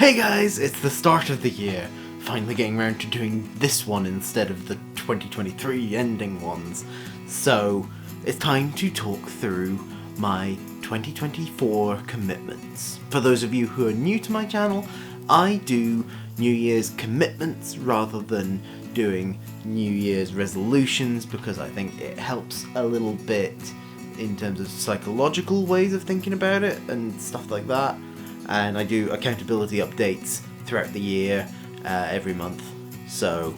Hey guys, it's the start of the year. Finally getting around to doing this one instead of the 2023 ending ones. So, it's time to talk through my 2024 commitments. For those of you who are new to my channel, I do New Year's commitments rather than doing New Year's resolutions because I think it helps a little bit in terms of psychological ways of thinking about it and stuff like that. And I do accountability updates throughout the year, every month, so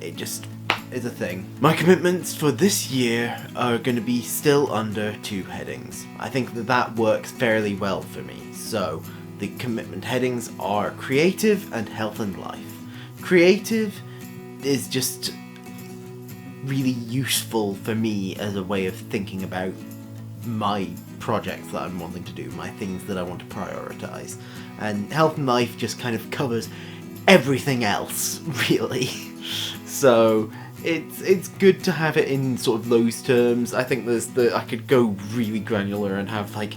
it just is a thing. My commitments for this year are going to be still under 2 headings. I think that works fairly well for me. So the commitment headings are creative and health and life. Creative is just really useful for me as a way of thinking about my projects that I'm wanting to do, my things that I want to prioritize. And health and life just kind of covers everything else, really. So it's good to have it in sort of those terms. I think I could go really granular and have like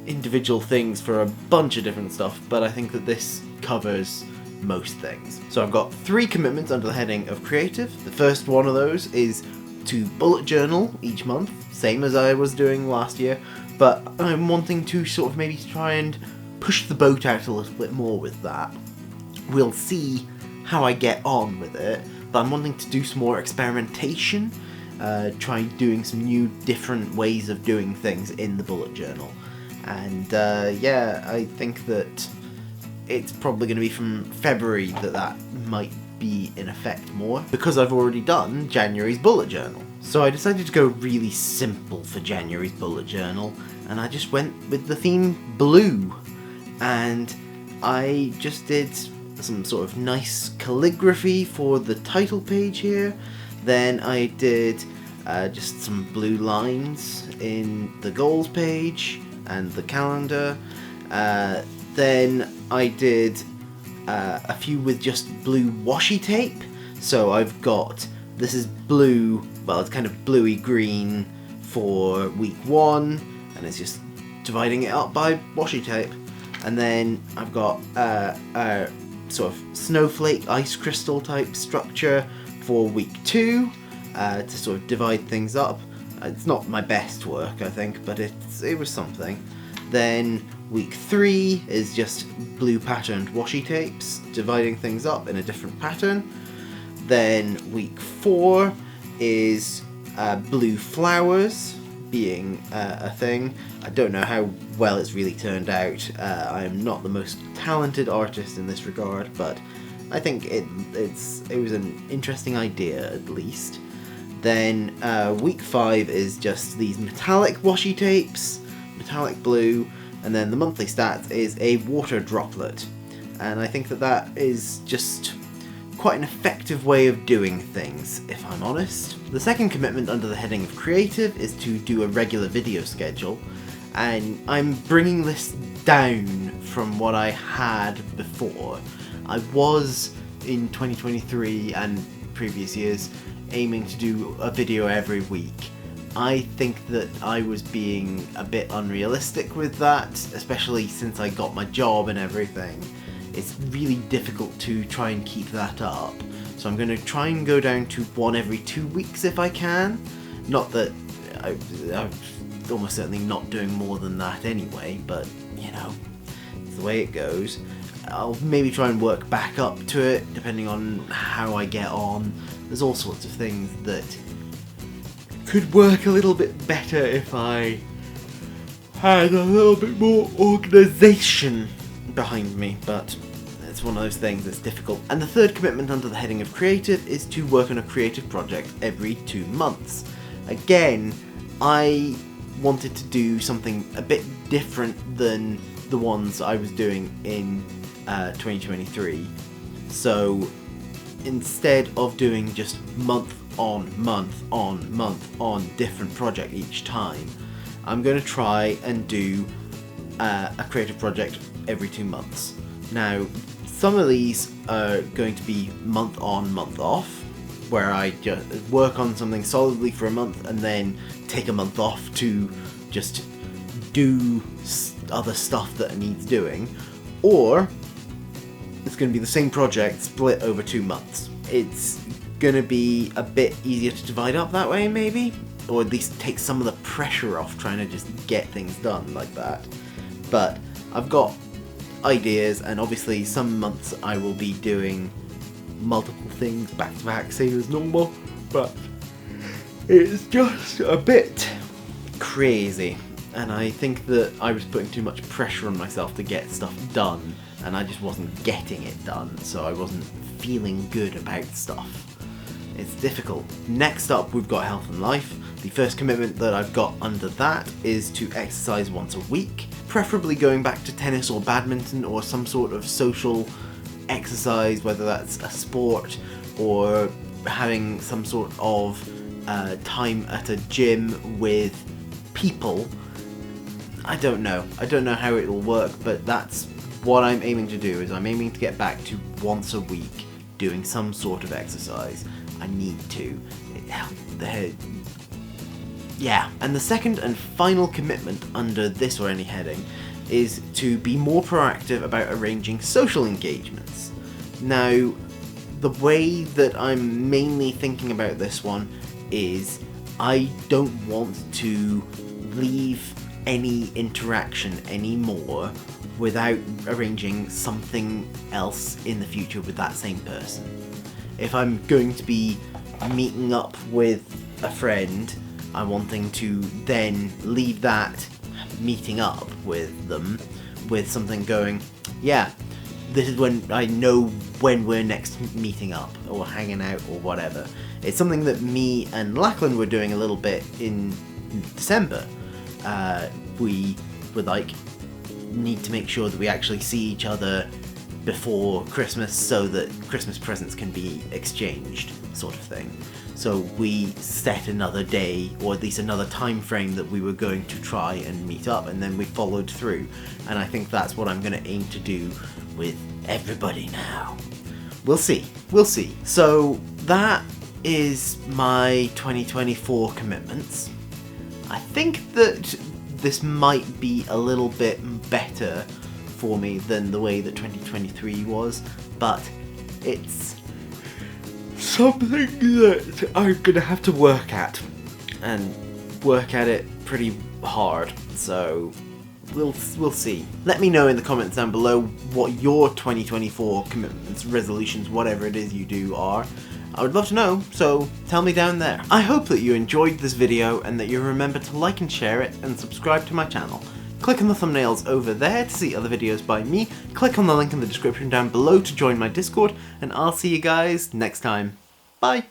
individual things for a bunch of different stuff, but I think that this covers most things. So I've got 3 commitments under the heading of creative. The first one of those is to bullet journal each month, same as I was doing last year, but I'm wanting to sort of maybe try and push the boat out a little bit more with that. We'll see how I get on with it, but I'm wanting to do some more experimentation, try doing some new different ways of doing things in the bullet journal. And yeah, I think that it's probably going to be from February that might be in effect more, because I've already done January's bullet journal. So I decided to go really simple for January's bullet journal, and I just went with the theme blue. And I just did some sort of nice calligraphy for the title page here. Then I did just some blue lines in the goals page and the calendar. Then I did a few with just blue washi tape. So I've got, this is blue, well it's kind of bluey green for week 1, and it's just dividing it up by washi tape. And then I've got a sort of snowflake ice crystal type structure for week 2 to sort of divide things up. It's not my best work, I think, but it was something. Then week 3 is just blue patterned washi tapes, dividing things up in a different pattern. Then week 4 is blue flowers being a thing. I don't know how well it's really turned out. I am not the most talented artist in this regard, but I think it was an interesting idea at least. Then week 5 is just these metallic washi tapes, metallic blue, and then the monthly stats is a water droplet. And I think that is just quite an effective way of doing things, if I'm honest. The second commitment under the heading of creative is to do a regular video schedule, and I'm bringing this down from what I had before. I was, in 2023 and previous years, aiming to do a video every week. I think that I was being a bit unrealistic with that, especially since I got my job and everything. It's really difficult to try and keep that up. So I'm going to try and go down to 1 every 2 weeks if I can. Not that I'm almost certainly not doing more than that anyway, but you know, it's the way it goes. I'll maybe try and work back up to it depending on how I get on. There's all sorts of things that could work a little bit better if I had a little bit more organisation behind me, but it's one of those things that's difficult. And the third commitment under the heading of creative is to work on a creative project every 2 months. Again, I wanted to do something a bit different than the ones I was doing in 2023. So instead of doing just month on different project each time, I'm going to try and do a creative project every 2 months. Now, some of these are going to be month on, month off, where I just work on something solidly for a month and then take a month off to just do other stuff that needs doing. Or it's going to be the same project split over 2 months. It's going to be a bit easier to divide up that way, maybe, or at least take some of the pressure off trying to just get things done like that. But I've got ideas, and obviously some months I will be doing multiple things back to back, same as normal, but it's just a bit crazy, and I think that I was putting too much pressure on myself to get stuff done, and I just wasn't getting it done, so I wasn't feeling good about stuff. It's difficult. Next up, we've got health and life. The first commitment that I've got under that is to exercise once a week, preferably going back to tennis or badminton or some sort of social exercise, whether that's a sport or having some sort of time at a gym with people. I don't know how it'll work, but that's what I'm aiming to do. Is I'm aiming to get back to once a week doing some sort of exercise. I need to. Yeah. And the second and final commitment under this or any heading is to be more proactive about arranging social engagements. Now, the way that I'm mainly thinking about this one is I don't want to leave any interaction anymore without arranging something else in the future with that same person. If I'm going to be meeting up with a friend, I'm wanting to then leave that meeting up with them with something going, yeah, this is when I know when we're next meeting up or hanging out or whatever. It's something that me and Lachlan were doing a little bit in December. We would need to make sure that we actually see each other before Christmas so that Christmas presents can be exchanged, sort of thing. So we set another day, or at least another time frame that we were going to try and meet up, and then we followed through. And I think that's what I'm going to aim to do with everybody now. We'll see. So that is my 2024 commitments. I think that this might be a little bit better for me than the way that 2023 was, but it's something that I'm gonna have to work at, and work at it pretty hard, so we'll see. Let me know in the comments down below what your 2024 commitments, resolutions, whatever it is you do are. I would love to know, so tell me down there. I hope that you enjoyed this video and that you remember to like and share it and subscribe to my channel. Click on the thumbnails over there to see other videos by me, click on the link in the description down below to join my Discord, and I'll see you guys next time. Bye!